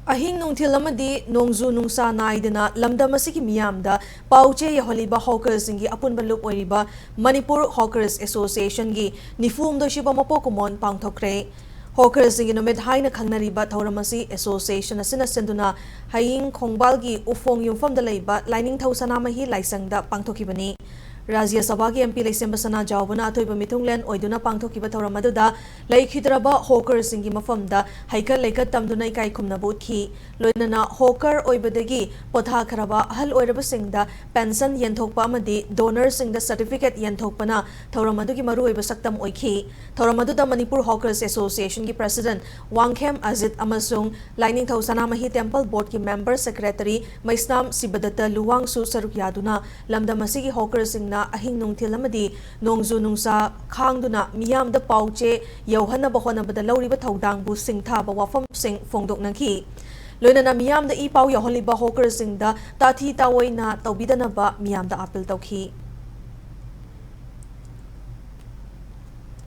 Ahing nungthil amadi nongzu nungsa naidana lamdam asigi miyamda pauche yaholiba hawkers ingi apunba lup oiriba Manipur Hawkers Association gi nifumdo shiba mapokumon pangthokre. Hawkers ingi numit haina khangnariba thauramasi association asina senduna haying khongbal gi ufong yumfamda leiba lining thausanamahi laisangda pangthokibani. Rajya Sabha की MP लेसेंब सना जावना अथोइब मिथुंगलेन ओइदुना पांगथोकिब थौरमदुदा लेखिद्रबा hawker सिंगी मफमदा हाइकल लेखत तमदुना इकाई खुमनबुथि लोइनना hawker ओइबदगी पोथाखरबा अहल ओइरब सिंगदा pension यंथोकपा अमदि donor सिंगदा certificate यंथोकपना थौरमदुगी मरु ओइब सक्तम ओइखि थौरमदुदा Manipur hawkers association की president Wangkhem Ajit अमसुंग lining thousand मही temple board की member secretary Maisnam सिबदत लुवांगसु सरुक यादुना लमदम असिगी hawker सिंग अहिंग नुंगथिल अमदि नोंगजु नुंगसा खांगदुना मियामदा पाउचे यौहनब होनबदा लौरिबा थौदांगबु सिंगथाबा वाफम सिंग फोंगदोकनखि लोइनना मियामदा ई पाउ यौहलिबा hawker सिंगदा ताथी तावोइना तौबिदनबा मियामदा appeal तौखि।